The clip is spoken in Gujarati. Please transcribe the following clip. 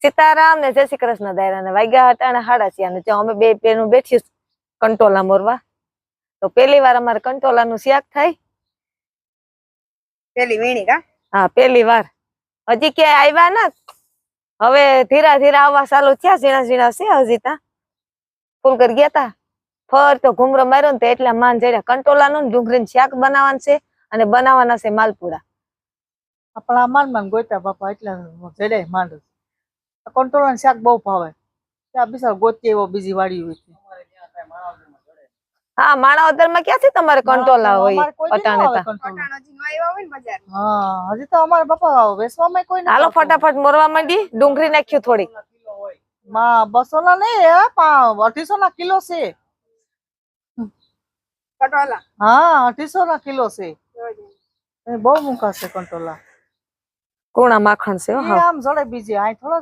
સીતારામ ને જય શ્રી કૃષ્ણ દાયરા ને વાગ્યા હતા અને 6:30 ને અમે બે બેનું બેઠી કંટોલા મોરવા. તો પહેલી વાર અમારે કંટોલાનું શાક થાય. પેલી વીણી કા? હા, પહેલી વાર. હજી ક્યાંય આવ્યા ના. હવે ધીરા ધીરા આવવા ચાલુ થયા. ઝીણા ઝીણા છે હજી તા. ફૂલકર ગયા તા. ફર તો ઘુમરો માર્યો ને તો એટલા માન જડ્યા. કંટોલાનું ડુંગળીનું શાક બનાવવાનું છે અને બનાવવાના છે માલપુરા. આપણા માન ગોતા બાપા એટલે જડે માંડ. કંટોલાનું શાક બહુ ભાવે. ત્યાં બિચાર ગોતી એવો બીજી વાડી હોય છે. હા, માણાવદર માં ક્યાંથી તમારે કંટોલા હોય? અટાણે હા, હજી તો અમારે બાપા વેચવામાં કોઈ હાલો ફટાફટ મોરવા માંડી. ડુંગળી નાખ્યું થોડી. માં 200 ના નહીં, 250 ના કિલો છે. કંટોલા? હા, 250 ના કિલો છે. બહુ મૂકા છે કંટોલા. કોણા માખણ છે. આમ જડે બીજી આ થોડા